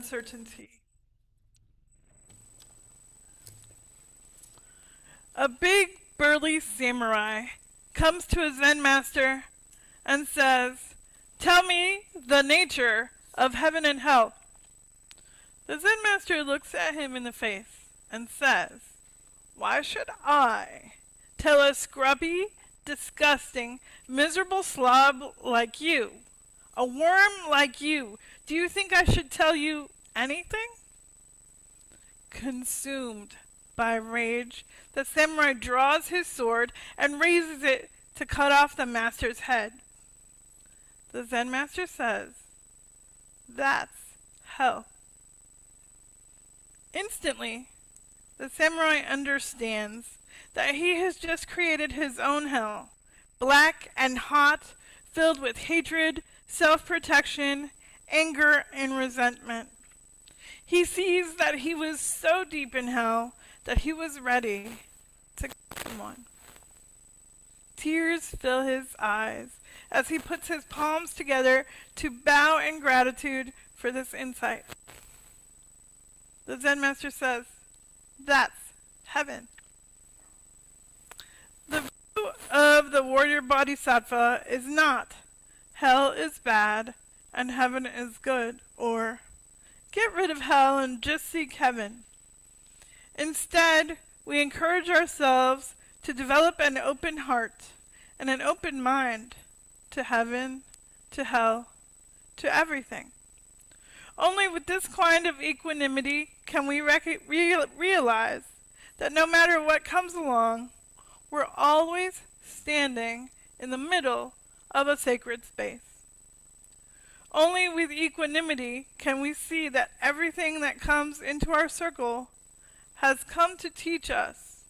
uncertainty. A big, burly samurai comes to a Zen master and says, "Tell me the nature of heaven and hell." The Zen master looks at him in the face and says, "Why should I tell a scrubby, disgusting, miserable slob like you, a worm like you, do you think I should tell you anything?" Consumed by rage, the samurai draws his sword and raises it to cut off the master's head. The Zen master says, "That's hell." Instantly, the samurai understands that he has just created his own hell, black and hot, filled with hatred, self-protection, anger, and resentment. He sees that he was so deep in hell that he was ready to kill someone. Tears fill his eyes as he puts his palms together to bow in gratitude for this insight. The Zen master says, "That's heaven." The view of the warrior bodhisattva is not hell is bad and heaven is good, or get rid of hell and just seek heaven. Instead, we encourage ourselves to develop an open heart and an open mind to heaven, to hell, to everything. Only with this kind of equanimity can we realize that no matter what comes along, we're always standing in the middle of a sacred space. Only with equanimity can we see that everything that comes into our circle has come to teach us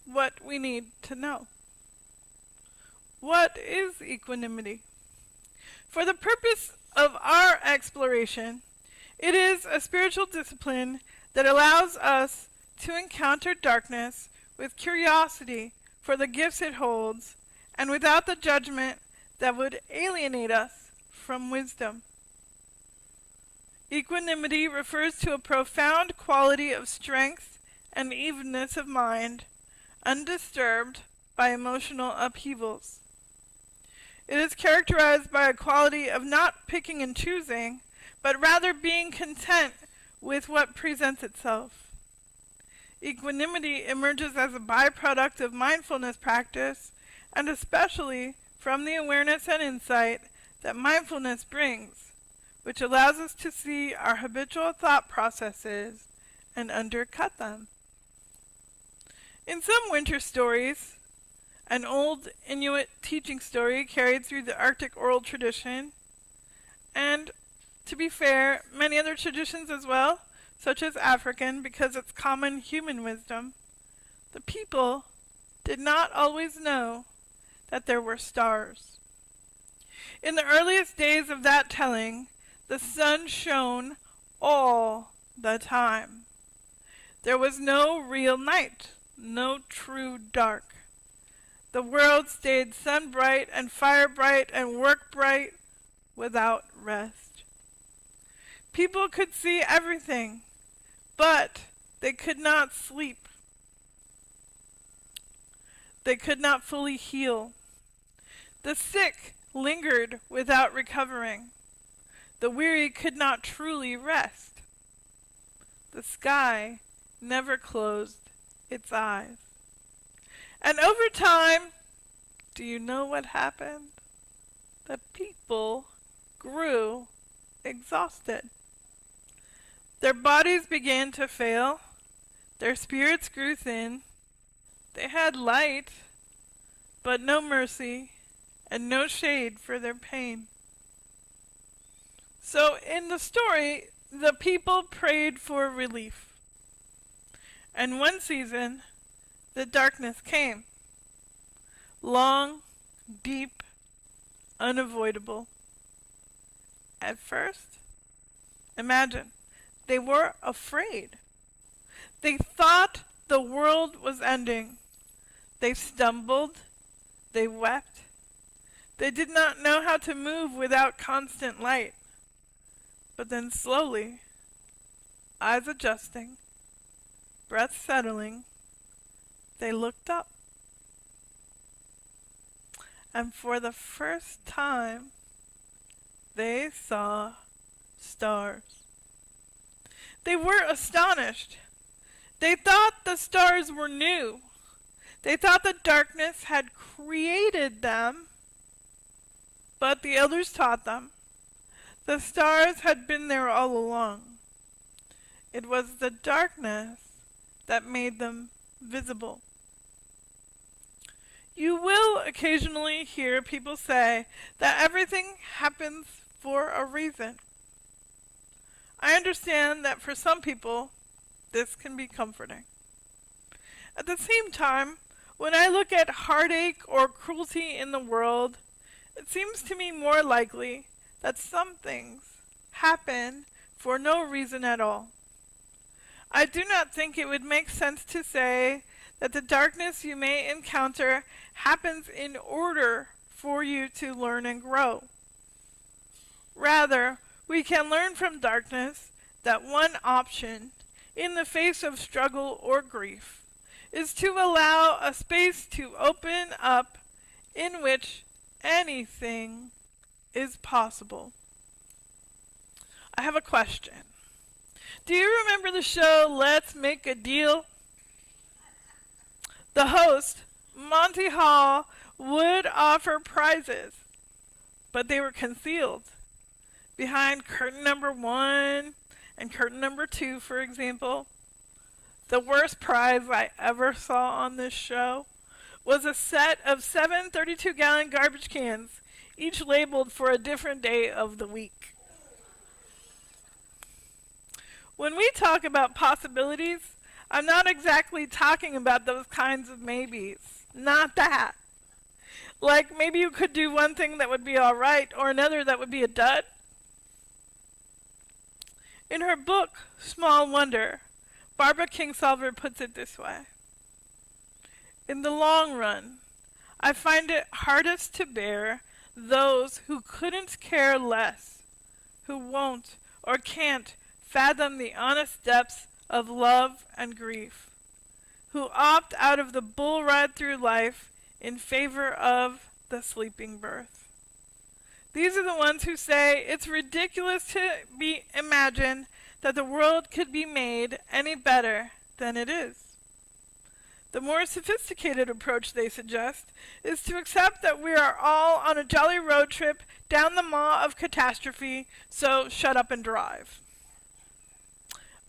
what we need to know. What is equanimity? For the purpose of our exploration, it is a spiritual discipline that allows us to encounter darkness with curiosity for the gifts it holds, and without the judgment that would alienate us from wisdom. Equanimity refers to a profound quality of strength and evenness of mind, undisturbed by emotional upheavals. It is characterized by a quality of not picking and choosing, but rather being content with what presents itself. Equanimity emerges as a byproduct of mindfulness practice, and especially from the awareness and insight that mindfulness brings, which allows us to see our habitual thought processes and undercut them. In some winter stories, an old Inuit teaching story carried through the Arctic oral tradition, and to be fair, many other traditions as well, such as African, because it's common human wisdom, the people did not always know that there were stars. In the earliest days of that telling, the sun shone all the time. There was no real night, no true dark. The world stayed sun bright and fire bright and work bright without rest. People could see everything, but they could not sleep. They could not fully heal. The sick lingered without recovering. The weary could not truly rest. The sky never closed its eyes. And over time, do you know what happened? The people grew exhausted. Their bodies began to fail. Their spirits grew thin. They had light, but no mercy and no shade for their pain. So in the story, the people prayed for relief. And one season, the darkness came. Long, deep, unavoidable. At first, imagine, they were afraid. They thought the world was ending. They stumbled. They wept. They did not know how to move without constant light. But then slowly, eyes adjusting, breath settling, they looked up. And for the first time, they saw stars. They were astonished. They thought the stars were new. They thought the darkness had created them. But the elders taught them the stars had been there all along. It was the darkness that made them visible. You will occasionally hear people say that everything happens for a reason. I understand that for some people, this can be comforting. At the same time, when I look at heartache or cruelty in the world, it seems to me more likely that some things happen for no reason at all. I do not think it would make sense to say that the darkness you may encounter happens in order for you to learn and grow. Rather, we can learn from darkness that one option, in the face of struggle or grief, is to allow a space to open up in which anything is possible. I have a question. Do you remember the show Let's Make a Deal? The host, Monty Hall, would offer prizes, but they were concealed behind curtain number 1 and curtain number 2, for example. The worst prize I ever saw on this show was a set of 7 32-gallon garbage cans, each labeled for a different day of the week. When we talk about possibilities, I'm not exactly talking about those kinds of maybes. Not that. Like maybe you could do one thing that would be all right or another that would be a dud. In her book, Small Wonder, Barbara Kingsolver puts it this way. In the long run, I find it hardest to bear those who couldn't care less, who won't or can't fathom the honest depths of love and grief, who opt out of the bull ride through life in favor of the sleeping berth. These are the ones who say it's ridiculous to imagine that the world could be made any better than it is. The more sophisticated approach, they suggest, is to accept that we are all on a jolly road trip down the maw of catastrophe, so shut up and drive.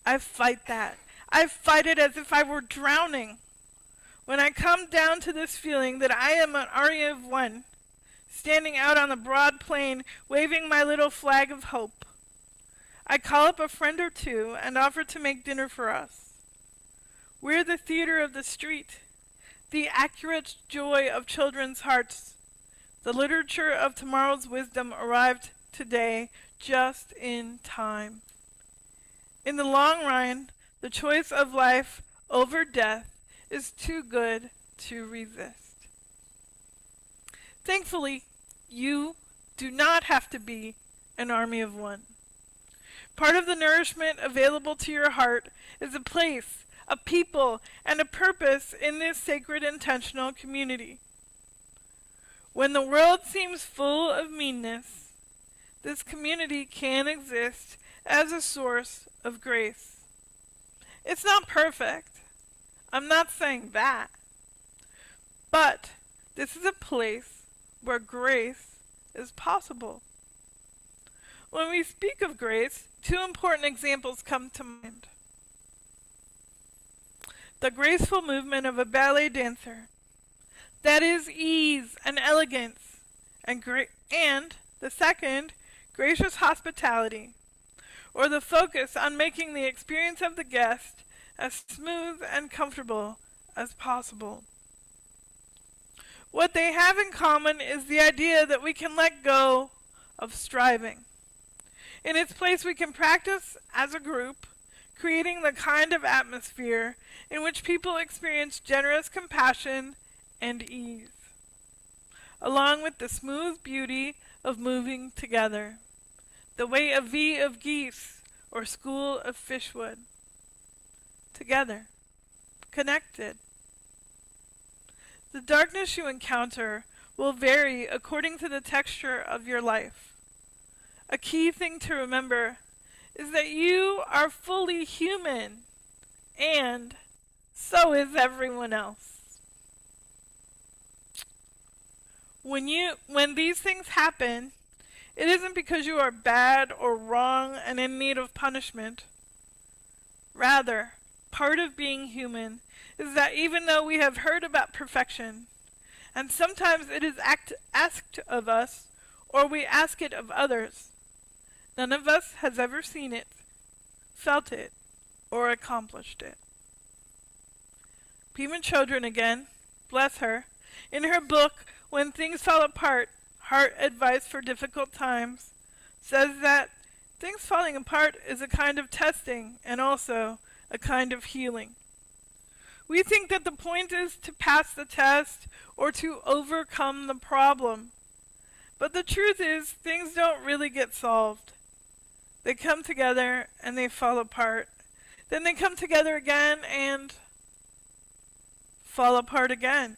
I fight that. I fight it as if I were drowning. When I come down to this feeling that I am an army of one, standing out on the broad plain, waving my little flag of hope, I call up a friend or two and offer to make dinner for us. We're the theater of the street, the accurate joy of children's hearts. The literature of tomorrow's wisdom arrived today just in time. In the long run, the choice of life over death is too good to resist. Thankfully, you do not have to be an army of one. Part of the nourishment available to your heart is a place, a people, and a purpose in this sacred intentional community. When the world seems full of meanness, this community can exist as a source of grace. It's not perfect. I'm not saying that. But this is a place where grace is possible. When we speak of grace, two important examples come to mind. The graceful movement of a ballet dancer. That is ease and elegance. And the second, gracious hospitality, or the focus on making the experience of the guest as smooth and comfortable as possible. What they have in common is the idea that we can let go of striving. In its place, we can practice as a group, creating the kind of atmosphere in which people experience generous compassion and ease, along with the smooth beauty of moving together. The way a V of geese or school of fishwood. Together, connected. The darkness you encounter will vary according to the texture of your life. A key thing to remember is that you are fully human, and so is everyone else. When these things happen, it isn't because you are bad or wrong and in need of punishment. Rather, part of being human is that even though we have heard about perfection, and sometimes it is asked of us, or we ask it of others, none of us has ever seen it, felt it, or accomplished it. Pema Chodron again, bless her, in her book, When Things Fall Apart, Heart Advice for Difficult Times, says that things falling apart is a kind of testing and also a kind of healing. We think that the point is to pass the test or to overcome the problem. But the truth is, things don't really get solved. They come together and they fall apart. Then they come together again and fall apart again.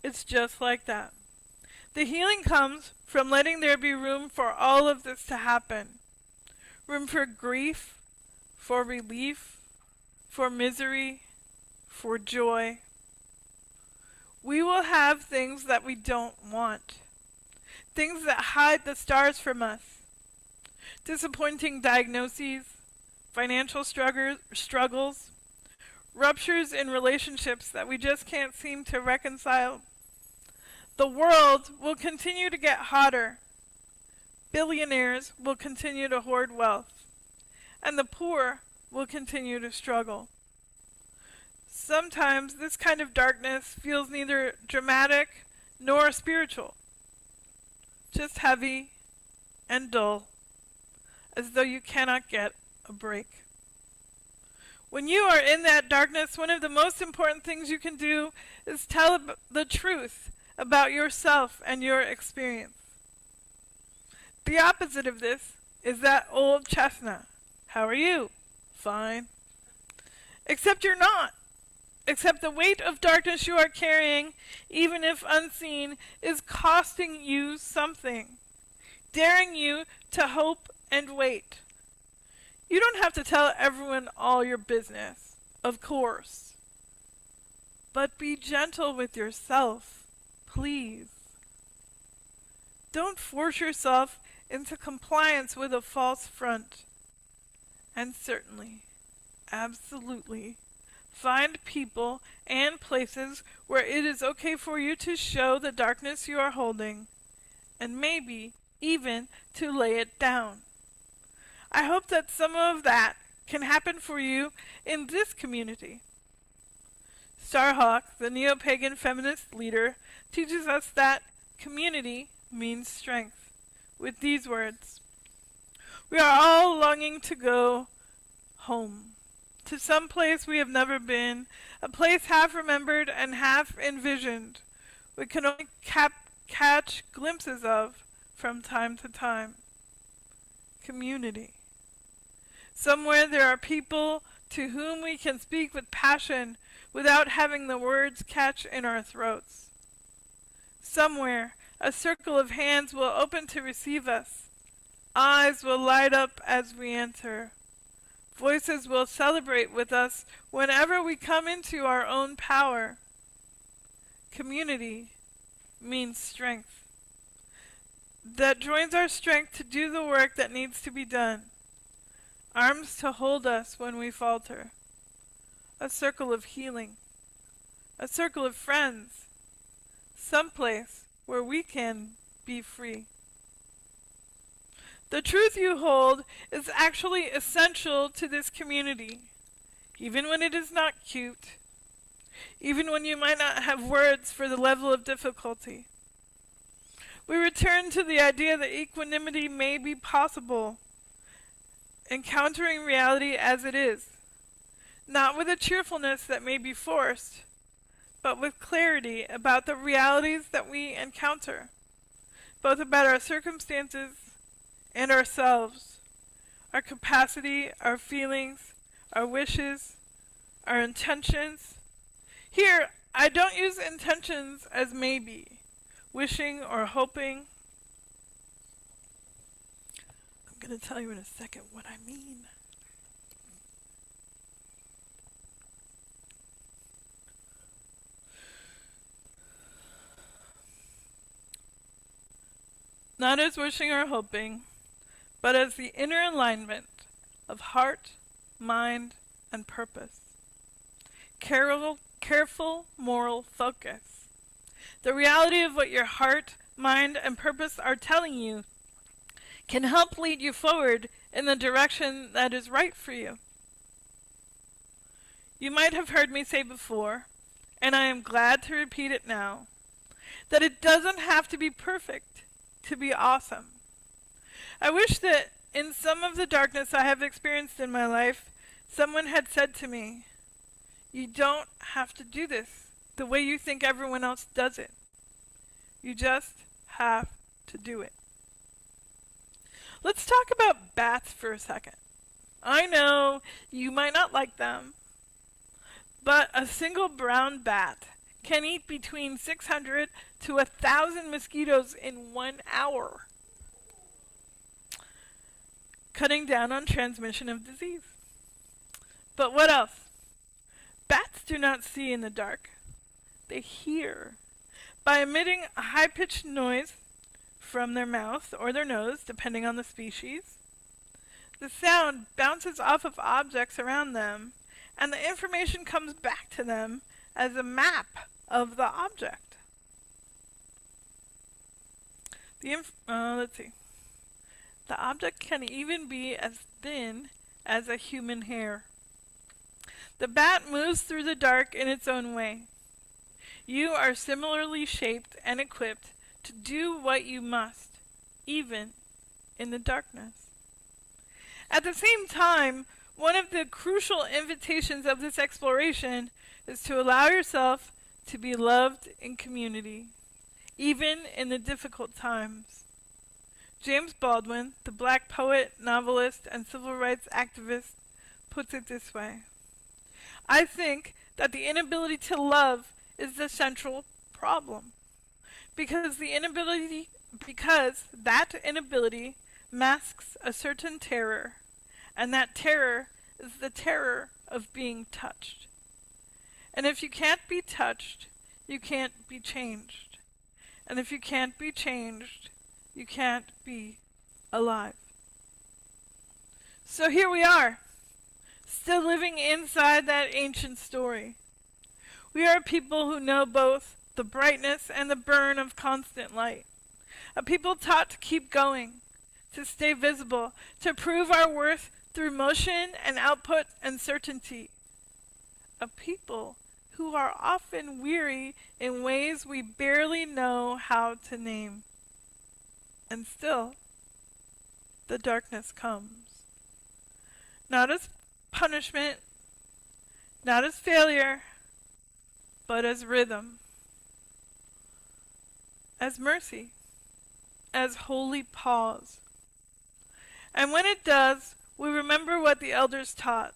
It's just like that. The healing comes from letting there be room for all of this to happen. Room for grief, for relief, for misery, for joy. We will have things that we don't want. Things that hide the stars from us. Disappointing diagnoses, financial struggles, ruptures in relationships that we just can't seem to reconcile. The world will continue to get hotter. Billionaires will continue to hoard wealth. And the poor will continue to struggle. Sometimes this kind of darkness feels neither dramatic nor spiritual. Just heavy and dull, as though you cannot get a break. When you are in that darkness, one of the most important things you can do is tell the truth about yourself and your experience. The opposite of this is that old chestnut. How are you? Fine. Except you're not. Except the weight of darkness you are carrying, even if unseen, is costing you something, daring you to hope and wait. You don't have to tell everyone all your business, of course. But be gentle with yourself, please. Don't force yourself into compliance with a false front. And certainly, absolutely, find people and places where it is okay for you to show the darkness you are holding, and maybe even to lay it down. I hope that some of that can happen for you in this community. Starhawk, the neo-pagan feminist leader, teaches us that community means strength, with these words: we are all longing to go home, to some place we have never been, a place half remembered and half envisioned, we can only catch glimpses of from time to time. Community. Somewhere there are people to whom we can speak with passion without having the words catch in our throats. Somewhere a circle of hands will open to receive us. Eyes will light up as we enter. Voices will celebrate with us whenever we come into our own power. Community means strength. That joins our strength to do the work that needs to be done. Arms to hold us when we falter. A circle of healing. A circle of friends. Someplace where we can be free. The truth you hold is actually essential to this community, even when it is not cute, even when you might not have words for the level of difficulty. We return to the idea that equanimity may be possible, encountering reality as it is, not with a cheerfulness that may be forced, but with clarity about the realities that we encounter, both about our circumstances and ourselves, our capacity, our feelings, our wishes, our intentions. Here, I don't use intentions as maybe, wishing or hoping. I'm going to tell you in a second what I mean. Not as wishing or hoping, but as the inner alignment of heart, mind, and purpose. Careful moral focus. The reality of what your heart, mind, and purpose are telling you can help lead you forward in the direction that is right for you. You might have heard me say before, and I am glad to repeat it now, that it doesn't have to be perfect to be awesome. I wish that in some of the darkness I have experienced in my life, someone had said to me, "You don't have to do this the way you think everyone else does it. You just have to do it." Let's talk about bats for a second. I know you might not like them, but a single brown bat can eat between 600 to 1,000 mosquitoes in 1 hour, cutting down on transmission of disease. But what else? Bats do not see in the dark. They hear. By emitting a high-pitched noise from their mouth or their nose, depending on the species, the sound bounces off of objects around them, and the information comes back to them as a map of the object. Let's see. The object can even be as thin as a human hair. The bat moves through the dark in its own way. You are similarly shaped and equipped to do what you must, even in the darkness. At the same time, one of the crucial invitations of this exploration is to allow yourself to be loved in community, even in the difficult times. James Baldwin, the black poet, novelist, and civil rights activist, puts it this way: "I think that the inability to love is the central problem, because that inability masks a certain terror, and that terror is the terror of being touched. And if you can't be touched, you can't be changed. And if you can't be changed, you can't be alive." So here we are, still living inside that ancient story. We are a people who know both the brightness and the burn of constant light. A people taught to keep going, to stay visible, to prove our worth through motion and output and certainty. A people who are often weary in ways we barely know how to name. And still, the darkness comes. Not as punishment, not as failure, but as rhythm, as mercy, as holy pause. And when it does, we remember what the elders taught.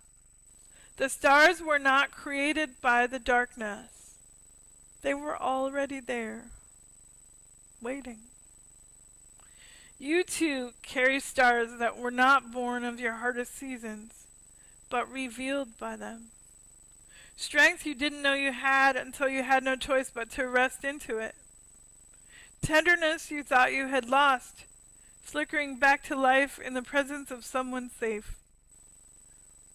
The stars were not created by the darkness. They were already there, waiting. You too carry stars that were not born of your hardest seasons, but revealed by them. Strength you didn't know you had until you had no choice but to rest into it. Tenderness you thought you had lost, flickering back to life in the presence of someone safe.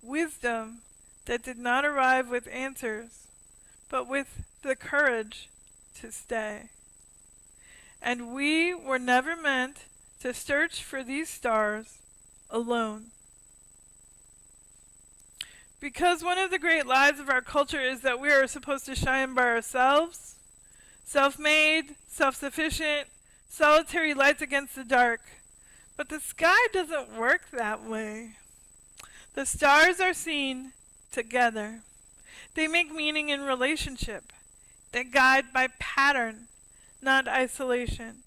Wisdom that did not arrive with answers, but with the courage to stay. And we were never meant to search for these stars alone. Because one of the great lies of our culture is that we are supposed to shine by ourselves, self-made, self-sufficient, solitary lights against the dark. But the sky doesn't work that way. The stars are seen together. They make meaning in relationship. They guide by pattern, not isolation.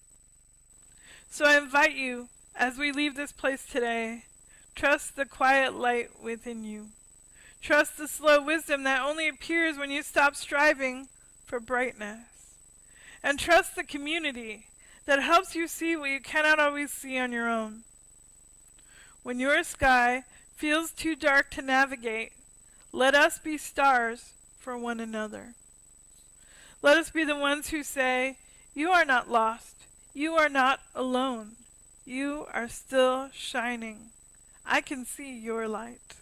So I invite you As we leave this place today, trust the quiet light within you. Trust the slow wisdom that only appears when you stop striving for brightness. And trust the community that helps you see what you cannot always see on your own. When your sky feels too dark to navigate, let us be stars for one another. Let us be the ones who say, you are not lost. You are not alone. You are still shining. I can see your light.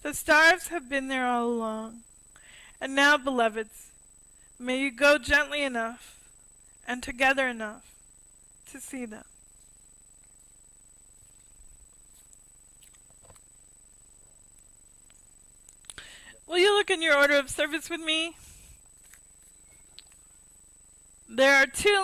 The stars have been there all along. And now, beloveds, may you go gently enough and together enough to see them. Will you look in your order of service with me? There are two